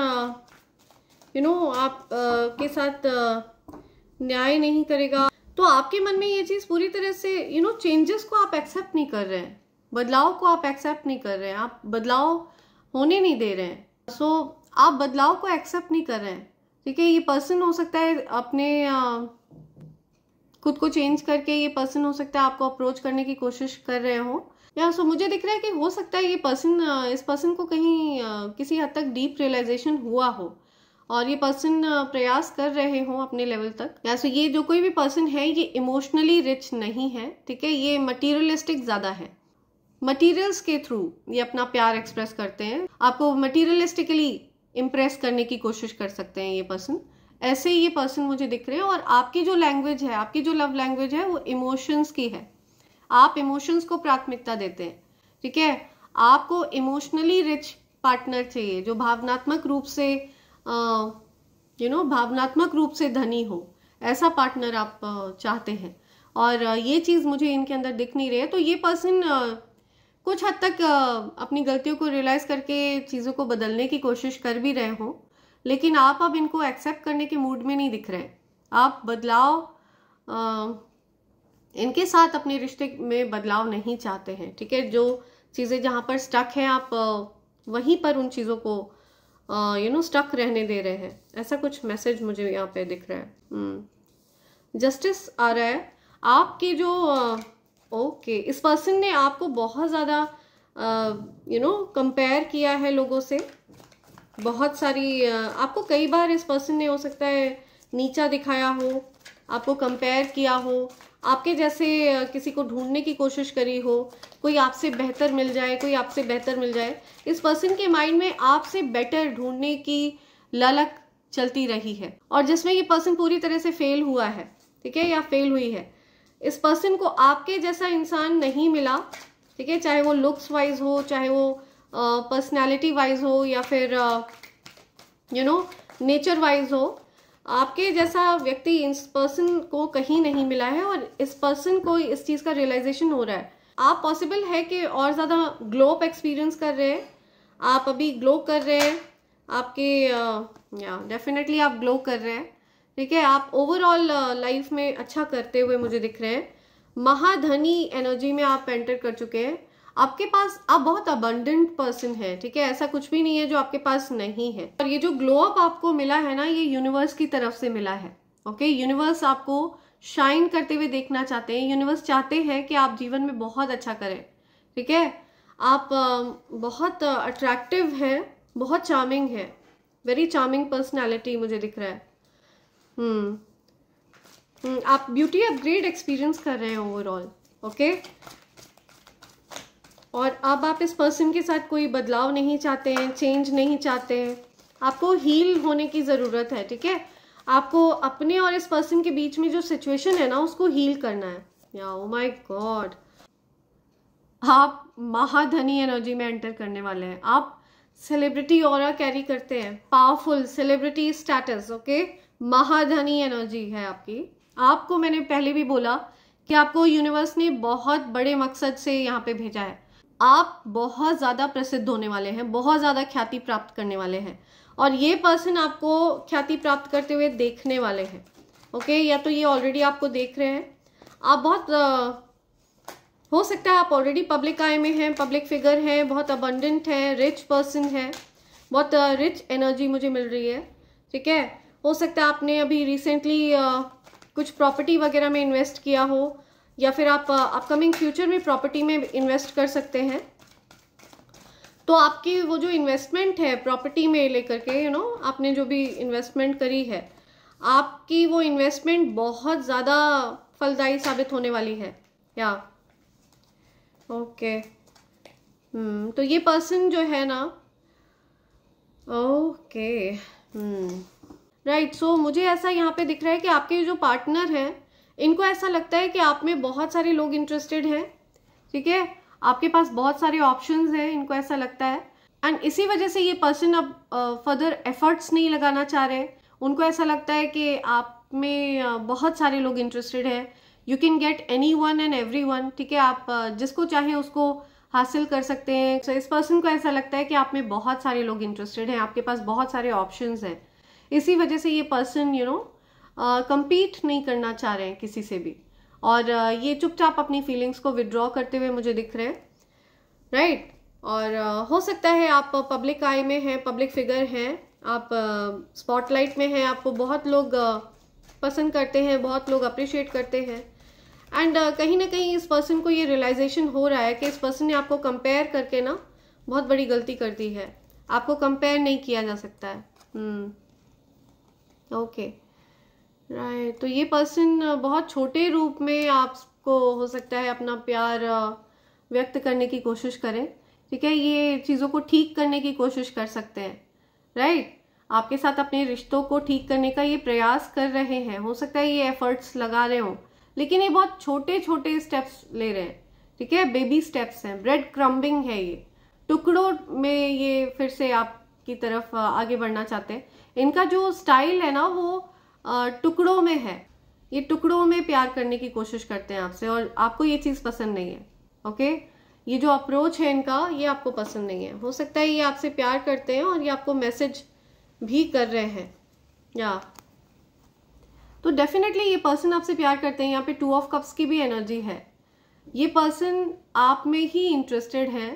आप के साथ न्याय नहीं करेगा। तो आपके मन में ये चीज़ पूरी तरह से चेंजेस को आप एक्सेप्ट नहीं कर रहे हैं, बदलाव को आप एक्सेप्ट नहीं कर रहे हैं, आप बदलाव होने नहीं दे रहे हैं। सो आप बदलाव को एक्सेप्ट नहीं कर रहे हैं। ठीक है, ये पर्सन हो सकता है अपने खुद को चेंज करके, ये पर्सन हो सकता है आपको अप्रोच करने की कोशिश कर रहे हो। या सो मुझे दिख रहा है कि हो सकता है ये पर्सन, इस पर्सन को कहीं किसी हद तक डीप रियलाइजेशन हुआ हो और ये पर्सन प्रयास कर रहे हो अपने लेवल तक। या सो ये जो कोई भी पर्सन है ये इमोशनली रिच नहीं है। ठीक है, ये मटीरियलिस्टिक ज्यादा है, मटीरियल्स के थ्रू ये अपना प्यार एक्सप्रेस करते हैं, आपको मटीरियलिस्टिकली इम्प्रेस करने की कोशिश कर सकते हैं ये पर्सन। ऐसे ही ये पर्सन मुझे दिख रहे हैं। और आपकी जो लैंग्वेज है, आपकी जो लव लैंग्वेज है वो इमोशंस की है, आप इमोशंस को प्राथमिकता देते हैं। ठीक है, आपको इमोशनली रिच पार्टनर चाहिए जो भावनात्मक रूप से भावनात्मक रूप से धनी हो, ऐसा पार्टनर आप चाहते हैं। और ये चीज मुझे इनके अंदर दिख नहीं रही है। तो ये पर्सन कुछ हद तक अपनी गलतियों को रियलाइज करके चीजों को बदलने की कोशिश कर भी रहे हो, लेकिन आप अब इनको एक्सेप्ट करने के मूड में नहीं दिख रहे। आप बदलाव इनके साथ अपने रिश्ते में बदलाव नहीं चाहते हैं। ठीक है, जो चीजें जहां पर स्टक हैं आप वहीं पर उन चीजों को स्टक रहने दे रहे हैं। ऐसा कुछ मैसेज मुझे यहाँ पे दिख रहा है। जस्टिस आ रहा है। आपके जो ओके, इस पर्सन ने आपको बहुत ज़्यादा कंपेयर किया है लोगों से, बहुत सारी आपको कई बार इस पर्सन ने हो सकता है नीचा दिखाया हो, आपको कंपेयर किया हो, आपके जैसे किसी को ढूंढने की कोशिश करी हो, कोई आपसे बेहतर मिल जाए, कोई आपसे बेहतर मिल जाए। इस पर्सन के माइंड में आपसे बेटर ढूंढने की ललक चलती रही है और जिसमें ये पर्सन पूरी तरह से फेल हुआ है। ठीक है, या फेल हुई है। इस पर्सन को आपके जैसा इंसान नहीं मिला। ठीक है, चाहे वो लुक्स वाइज हो, चाहे वो पर्सनैलिटी वाइज हो, या फिर नेचर वाइज हो, आपके जैसा व्यक्ति इस पर्सन को कहीं नहीं मिला है। और इस पर्सन को इस चीज का रियलाइजेशन हो रहा है। आप पॉसिबल है कि और ज्यादा ग्लो अप एक्सपीरियंस कर रहे हैं, आप अभी ग्लो कर रहे हैं, आपके या डेफिनेटली आप ग्लो कर रहे हैं, ठीक है। आप ओवरऑल लाइफ में अच्छा करते हुए मुझे दिख रहे हैं। महाधनी एनर्जी में आप एंटर कर चुके हैं। आपके पास, आप बहुत अबंडेंट पर्सन है, ठीक है। ऐसा कुछ भी नहीं है जो आपके पास नहीं है। और ये जो ग्लो अप आपको मिला है ना, ये यूनिवर्स की तरफ से मिला है, ओके। यूनिवर्स आपको शाइन करते हुए देखना चाहते हैं। यूनिवर्स चाहते हैं कि आप जीवन में बहुत अच्छा करें, ठीक है। आप बहुत अट्रैक्टिव हैं, बहुत चार्मिंग है, वेरी चार्मिंग पर्सनैलिटी मुझे दिख रहा है। आप ब्यूटी अपग्रेड एक्सपीरियंस कर रहे हैं ओवरऑल, ओके। और अब आप इस पर्सन के साथ कोई बदलाव नहीं चाहते हैं, चेंज नहीं चाहते हैं। आपको हील होने की ज़रूरत है, ठीक है। आपको अपने और इस पर्सन के बीच में जो सिचुएशन है ना, उसको हील करना है। या ओ माय गॉड, आप महाधनी एनर्जी में एंटर करने वाले हैं। आप सेलिब्रिटी ऑरा कैरी करते हैं, पावरफुल सेलिब्रिटी स्टेटस, ओके। महाधनी एनर्जी है आपकी। आपको मैंने पहले भी बोला कि आपको यूनिवर्स ने बहुत बड़े मकसद से यहाँ पे भेजा है। आप बहुत ज़्यादा प्रसिद्ध होने वाले हैं, बहुत ज़्यादा ख्याति प्राप्त करने वाले हैं, और ये पर्सन आपको ख्याति प्राप्त करते हुए देखने वाले हैं, ओके। या तो ये ऑलरेडी आपको देख रहे हैं। आप बहुत हो सकता है आप ऑलरेडी पब्लिक आई में हैं, पब्लिक फिगर हैं, बहुत अबंडेंट हैं, रिच पर्सन है, बहुत रिच एनर्जी मुझे मिल रही है, ठीक है। हो सकता है आपने अभी रिसेंटली कुछ प्रॉपर्टी वगैरह में इन्वेस्ट किया हो, या फिर आप अपकमिंग फ्यूचर में प्रॉपर्टी में इन्वेस्ट कर सकते हैं। तो आपकी वो जो इन्वेस्टमेंट है प्रॉपर्टी में लेकर के, यू नो, आपने जो भी इन्वेस्टमेंट करी है, आपकी वो इन्वेस्टमेंट बहुत ज़्यादा फलदायी साबित होने वाली है। या ओके तो ये पर्सन जो है ना, ओके राइट। सो मुझे ऐसा यहाँ पे दिख रहा है कि आपके जो पार्टनर हैं, इनको ऐसा लगता है कि आप में बहुत सारे लोग इंटरेस्टेड हैं, ठीक है। आपके पास बहुत सारे ऑप्शंस हैं, इनको ऐसा लगता है। एंड इसी वजह से ये पर्सन अब फर्दर एफर्ट्स नहीं लगाना चाह रहे। उनको ऐसा लगता है कि आप में बहुत सारे लोग इंटरेस्टेड हैं। You can get any one and every one, ठीक है। आप जिसको चाहे उसको हासिल कर सकते हैं। So, इस पर्सन को ऐसा लगता है कि आप में बहुत सारे लोग इंटरेस्टेड हैं, आपके पास बहुत सारे ऑप्शंस हैं। इसी वजह से ये पर्सन यू नो compete नहीं करना चाह रहे हैं किसी से भी, और ये चुपचाप अपनी फीलिंग्स को विड्रॉ करते हुए मुझे दिख रहे हैं, राइट। और हो सकता है आप पब्लिक आई में हैं, पब्लिक फिगर हैं, आप स्पॉटलाइट में हैं, आपको बहुत लोग पसंद करते हैं, बहुत लोग अप्रिशिएट करते हैं। एंड कहीं ना कहीं इस पर्सन को ये रियलाइजेशन हो रहा है कि इस पर्सन ने आपको कंपेयर करके ना बहुत बड़ी गलती कर दी है। आपको कंपेयर नहीं किया जा सकता है। Okay right. तो ये पर्सन बहुत छोटे रूप में आपको हो सकता है अपना प्यार व्यक्त करने की कोशिश करें, ठीक है। ये चीज़ों को ठीक करने की कोशिश कर सकते हैं, राइट। आपके साथ अपने रिश्तों को ठीक करने का ये प्रयास कर रहे हैं। हो सकता है ये एफर्ट्स लगा रहे हों, लेकिन ये बहुत छोटे छोटे स्टेप्स ले रहे हैं, ठीक है। बेबी स्टेप्स हैं, ब्रेड क्रम्बिंग है, ये टुकड़ों में ये फिर से आपकी तरफ आगे बढ़ना चाहते हैं। इनका जो स्टाइल है ना वो टुकड़ों में है। ये टुकड़ों में प्यार करने की कोशिश करते हैं आपसे, और आपको ये चीज़ पसंद नहीं है, ओके। ये जो अप्रोच है इनका, ये आपको पसंद नहीं है। हो सकता है ये आपसे प्यार करते हैं और ये आपको मैसेज भी कर रहे हैं, या तो डेफिनेटली ये पर्सन आपसे प्यार करते हैं। यहाँ पे 2 ऑफ कप्स की भी एनर्जी है। ये पर्सन आप में ही इंटरेस्टेड है,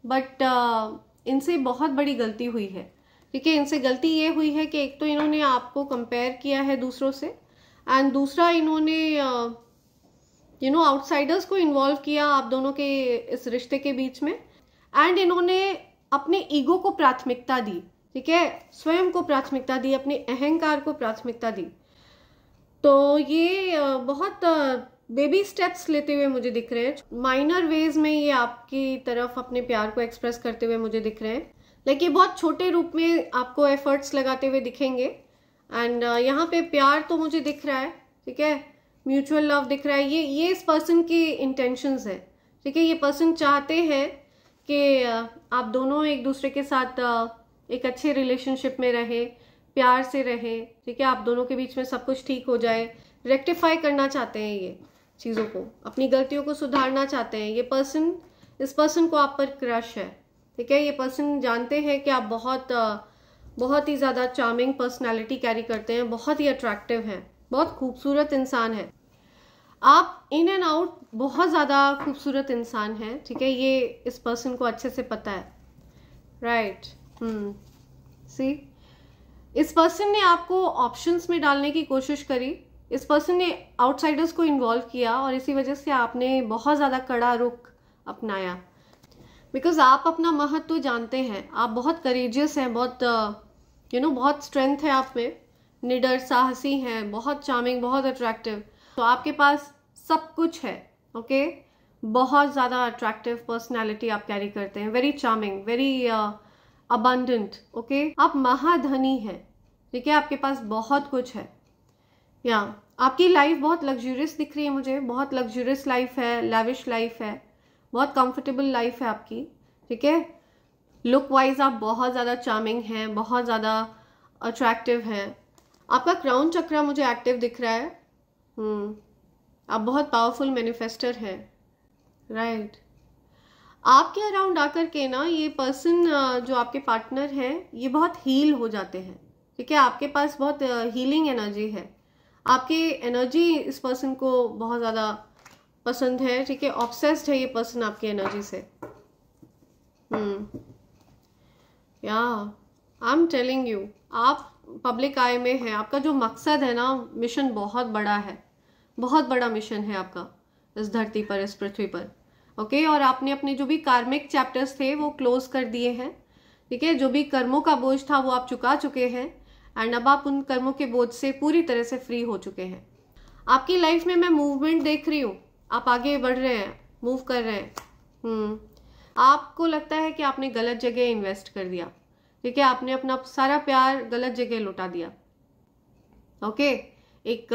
बट इनसे बहुत बड़ी गलती हुई है, ठीक है। इनसे गलती ये हुई है कि एक तो इन्होंने आपको कंपेयर किया है दूसरों से, एंड दूसरा इन्होंने यू नो आउटसाइडर्स को इन्वॉल्व किया आप दोनों के इस रिश्ते के बीच में, एंड इन्होंने अपने ईगो को प्राथमिकता दी, ठीक है। स्वयं को प्राथमिकता दी, अपने अहंकार को प्राथमिकता दी। तो ये बहुत बेबी स्टेप्स लेते हुए मुझे दिख रहे हैं। माइनर वेज में ये आपकी तरफ अपने प्यार को एक्सप्रेस करते हुए मुझे दिख रहे हैं, लेकिन बहुत छोटे रूप में आपको एफर्ट्स लगाते हुए दिखेंगे। एंड यहाँ पे प्यार तो मुझे दिख रहा है, ठीक है। म्यूचुअल लव दिख रहा है। ये इस पर्सन की इंटेंशंस है, ठीक है। ये पर्सन चाहते हैं कि आप दोनों एक दूसरे के साथ एक अच्छे रिलेशनशिप में रहे, प्यार से रहे, ठीक है। आप दोनों के बीच में सब कुछ ठीक हो जाए। रेक्टिफाई करना चाहते हैं ये चीज़ों को, अपनी गलतियों को सुधारना चाहते हैं। ये पर्सन, इस पर्सन को आप पर क्रश है, ठीक है। ये पर्सन जानते हैं कि आप बहुत बहुत ही ज़्यादा चार्मिंग पर्सनालिटी कैरी करते हैं, बहुत ही अट्रैक्टिव हैं, बहुत खूबसूरत इंसान है। आप इन एंड आउट बहुत ज़्यादा खूबसूरत इंसान हैं, ठीक है, ये इस पर्सन को अच्छे से पता है, राइट। सी, इस पर्सन ने आपको ऑप्शंस में डालने की कोशिश करी, इस पर्सन ने आउटसाइडर्स को इन्वॉल्व किया और इसी वजह से आपने बहुत ज़्यादा कड़ा रुख अपनाया, बिकॉज आप अपना महत्व जानते हैं, आप बहुत करेजियस हैं, बहुत बहुत स्ट्रेंथ है आप में, निडर साहसी हैं, बहुत चार्मिंग, बहुत अट्रैक्टिव। तो आपके पास सब कुछ है, ओके, बहुत ज़्यादा अट्रैक्टिव पर्सनैलिटी आप कैरी करते हैं, very charming, very abundant, okay. आप महाधनी हैं, ठीक है, आपके पास बहुत कुछ है। या आपकी लाइफ बहुत लग्जूरियस दिख रही है मुझे, बहुत लग्जूरियस लाइफ है, लैविश लाइफ है, बहुत कंफर्टेबल लाइफ है आपकी, ठीक है। लुक वाइज आप बहुत ज़्यादा चार्मिंग हैं, बहुत ज़्यादा अट्रैक्टिव हैं। आपका क्राउन चक्रा मुझे एक्टिव दिख रहा है। आप बहुत पावरफुल मैनिफेस्टर हैं, राइट। आपके अराउंड आकर के ना ये पर्सन जो आपके पार्टनर हैं ये बहुत हील हो जाते हैं, ठीक है। आपके पास बहुत हीलिंग एनर्जी है, आपकी एनर्जी इस पर्सन को बहुत ज़्यादा पसंद है, ठीक है। ऑब्सेस्ड है ये पर्सन आपकी एनर्जी से। या आई एम टेलिंग यू, आप पब्लिक आई में हैं, आपका जो मकसद है ना, मिशन बहुत बड़ा है, बहुत बड़ा मिशन है आपका इस धरती पर, इस पृथ्वी पर, ओके। और आपने अपने जो भी कार्मिक चैप्टर्स थे वो क्लोज कर दिए हैं, ठीक है। जो भी कर्मों का बोझ था वो आप चुका चुके हैं, एंड अब आप उन कर्मों के बोझ से पूरी तरह से फ्री हो चुके हैं। आपकी लाइफ में मैं मूवमेंट देख रही हूँ, आप आगे बढ़ रहे हैं, मूव कर रहे हैं। आपको लगता है कि आपने गलत जगह इन्वेस्ट कर दिया, ठीक है, आपने अपना सारा प्यार गलत जगह लौटा दिया, ओके। एक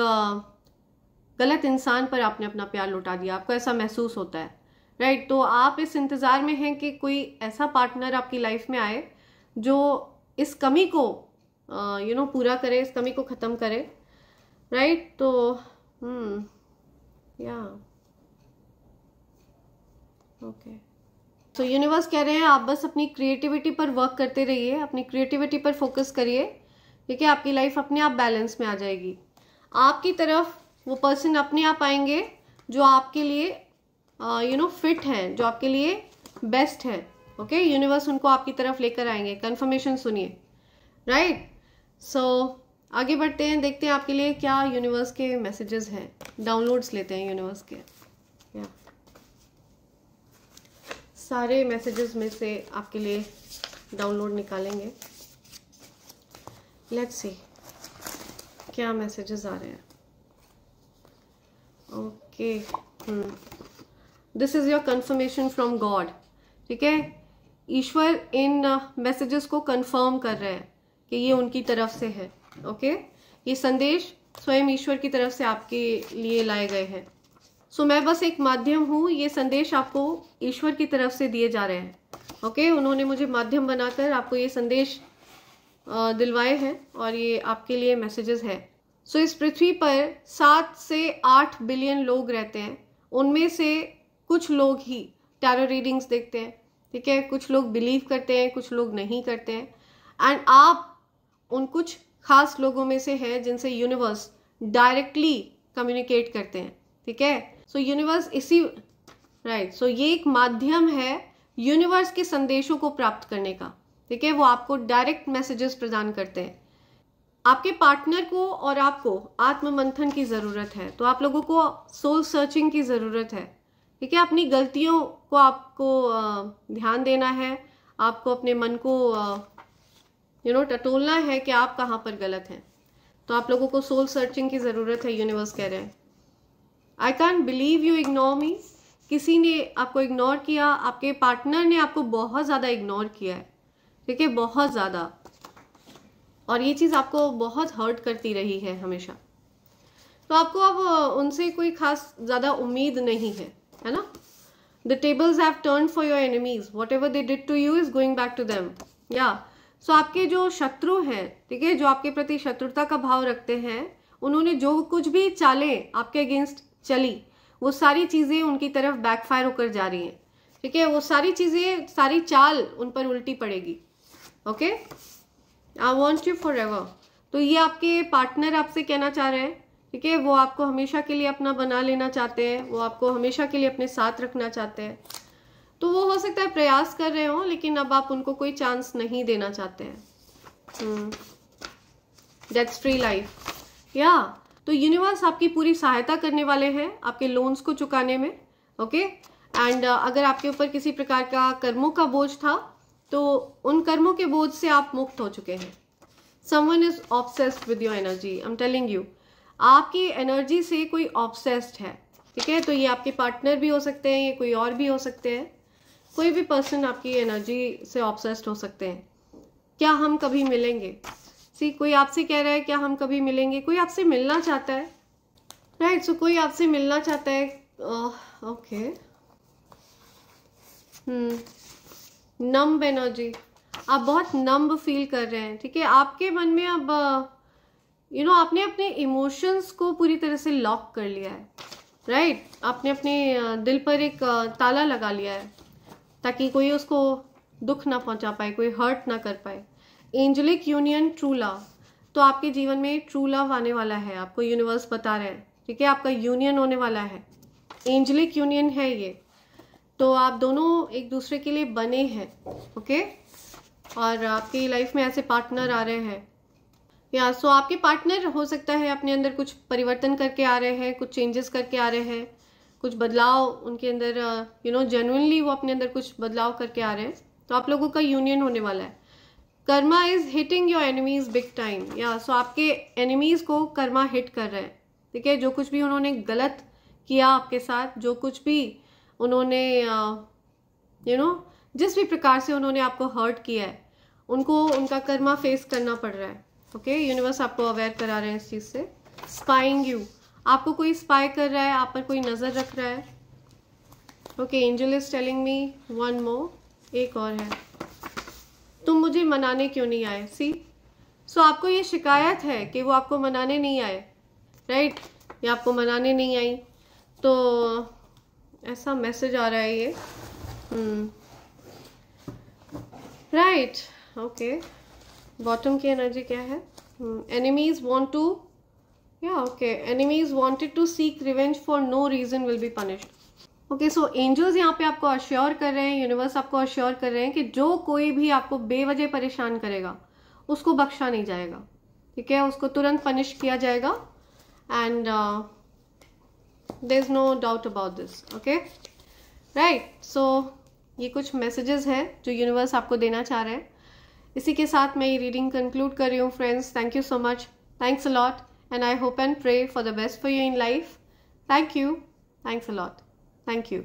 गलत इंसान पर आपने अपना प्यार लौटा दिया, आपको ऐसा महसूस होता है, राइट। तो आप इस इंतज़ार में हैं कि कोई ऐसा पार्टनर आपकी लाइफ में आए जो इस कमी को पूरा करे, इस कमी को ख़त्म करे, राइट। तो या ओके, तो यूनिवर्स कह रहे हैं आप बस अपनी क्रिएटिविटी पर वर्क करते रहिए, अपनी क्रिएटिविटी पर फोकस करिए, ठीक है। आपकी लाइफ अपने आप बैलेंस में आ जाएगी, आपकी तरफ वो पर्सन अपने आप आएंगे जो आपके लिए फिट हैं, जो आपके लिए बेस्ट है, ओके। यूनिवर्स उनको आपकी तरफ लेकर आएंगे, कंफर्मेशन सुनिए, राइट। सो आगे बढ़ते हैं, देखते हैं आपके लिए क्या यूनिवर्स के मैसेजेस हैं, डाउनलोड्स लेते हैं यूनिवर्स के। या सारे मैसेजेस में से आपके लिए डाउनलोड निकालेंगे, लेट्स सी क्या मैसेजेस आ रहे हैं। Okay, this is your confirmation from God, ठीक है। ईश्वर इन मैसेजेस को कंफर्म कर रहे हैं कि ये उनकी तरफ से है, ओके। ये संदेश स्वयं ईश्वर की तरफ से आपके लिए लाए गए हैं। सो मैं बस एक माध्यम हूँ, ये संदेश आपको ईश्वर की तरफ से दिए जा रहे हैं, ओके। उन्होंने मुझे माध्यम बनाकर आपको ये संदेश दिलवाए हैं और ये आपके लिए मैसेजेस है। सो इस पृथ्वी पर 7 से 8 बिलियन लोग रहते हैं, उनमें से कुछ लोग ही टैरो रीडिंग्स देखते हैं, ठीक है, कुछ लोग बिलीव करते हैं, कुछ लोग नहीं करते हैं, एंड आप उन कुछ खास लोगों में से हैं जिनसे यूनिवर्स डायरेक्टली कम्युनिकेट करते हैं, ठीक है। सो यूनिवर्स सो ये एक माध्यम है यूनिवर्स के संदेशों को प्राप्त करने का, ठीक है। वो आपको डायरेक्ट मैसेजेस प्रदान करते हैं। आपके पार्टनर को और आपको आत्म मंथन की ज़रूरत है, तो आप लोगों को सोल सर्चिंग की ज़रूरत है, ठीक है। अपनी गलतियों को आपको ध्यान देना है, आपको अपने मन को टटोलना है कि आप कहाँ पर गलत हैं। तो आप लोगों को सोल सर्चिंग की ज़रूरत है, यूनिवर्स कह रहे हैं। I can't believe you ignore me, किसी ने आपको इग्नोर किया, आपके पार्टनर ने आपको बहुत ज़्यादा इग्नोर किया है, ठीक है, बहुत ज़्यादा, और ये चीज़ आपको बहुत हर्ट करती रही है हमेशा। तो आपको अब उनसे कोई खास ज़्यादा उम्मीद नहीं है ना। The tables have turned for your enemies, whatever they did to you is going back to them. या सो आपके जो शत्रु हैं, ठीक है, जो आपके प्रति शत्रुता का भाव रखते हैं, उन्होंने जो कुछ भी चालें आपके अगेंस्ट चली, वो सारी चीज़ें उनकी तरफ बैकफायर होकर जा रही हैं, ठीक है। वो सारी चीज़ें, सारी चाल उन पर उल्टी पड़ेगी, okay. I want you for ever. तो ये आपके पार्टनर आपसे कहना चाह रहे हैं, ठीक है, वो आपको हमेशा के लिए अपना बना लेना चाहते हैं, वो आपको हमेशा के लिए अपने साथ रखना चाहते हैं। तो वो हो सकता है प्रयास कर रहे हो, लेकिन अब आप उनको कोई चांस नहीं देना चाहते हैं। That's free life. या तो यूनिवर्स आपकी पूरी सहायता करने वाले हैं आपके लोन्स को चुकाने में। ओके एंड अगर आपके ऊपर किसी प्रकार का कर्मों का बोझ था तो उन कर्मों के बोझ से आप मुक्त हो चुके हैं। Someone is obsessed with your energy. I am telling you, आपकी एनर्जी से कोई ऑब्सेस्ड है, ठीक है। तो ये आपके पार्टनर भी हो सकते हैं, ये कोई और भी हो सकते हैं, कोई भी पर्सन आपकी एनर्जी से ऑब्सेस्ड हो सकते हैं। क्या हम कभी मिलेंगे? कोई आपसे कह रहा है क्या हम कभी मिलेंगे, कोई आपसे मिलना चाहता है, राइट। सो कोई आपसे मिलना चाहता है। ओके नम्ब एनर्जी, आप बहुत नम्ब फील कर रहे हैं, ठीक है। आपके मन में अब आपने अपने इमोशंस को पूरी तरह से लॉक कर लिया है, राइट। आपने अपने दिल पर एक ताला लगा लिया है ताकि कोई उसको दुख ना पहुंचा पाए, कोई हर्ट ना कर पाए। एंजलिक यूनियन, ट्रू लव, तो आपके जीवन में ट्रू लव आने वाला है, आपको यूनिवर्स बता रहे हैं, ठीक है। आपका यूनियन होने वाला है, एंजलिक यूनियन है ये। तो आप दोनों एक दूसरे के लिए बने हैं, ओके। और आपकी लाइफ में ऐसे पार्टनर आ रहे हैं, या सो आपके पार्टनर हो सकता है अपने अंदर कुछ परिवर्तन करके आ रहे हैं, कुछ चेंजेस करके आ रहे हैं, कुछ बदलाव उनके अंदर जेन्युइनली वो अपने अंदर कुछ बदलाव करके आ रहे हैं। तो आप लोगों का यूनियन होने वाला है। Karma is hitting your enemies big time, या सो आपके एनिमीज को कर्मा हिट कर रहे हैं, ठीक है। जो कुछ भी उन्होंने गलत किया आपके साथ, जो कुछ भी उन्होंने जिस भी प्रकार से उन्होंने आपको हर्ट किया है, उनको उनका कर्मा फेस करना पड़ रहा है, ओके। यूनिवर्स आपको अवेयर करा रहे हैं इस चीज से। स्पाइंग यू, आपको कोई स्पाई कर रहा है, आप पर कोई नजर रख रहा है, okay. Angel is telling me one more, एक और है। तुम मुझे मनाने क्यों नहीं आए? सो आपको ये तो ऐसा मैसेज आ रहा है ये, राइट, ओके। बॉटम की एनर्जी क्या है? एनिमीज वांट टू, या okay, enemies wanted to seek revenge for no reason will be punished. Okay, so angels यहाँ पे आपको अश्योर कर रहे हैं, यूनिवर्स आपको अश्योर कर रहे हैं कि जो कोई भी आपको बेवजह परेशान करेगा उसको बख्शा नहीं जाएगा, ठीक है। उसको तुरंत पनिश किया जाएगा and there is no doubt about this, okay, right. So ये कुछ मैसेजेस हैं जो यूनिवर्स आपको देना चाह रहे हैं। इसी के साथ मैं ये रीडिंग कंक्लूड कर रही हूँ friends. Thank you so much, thanks a lot, and I hope and pray for the best for you in life. Thank you, thanks a lot, thank you.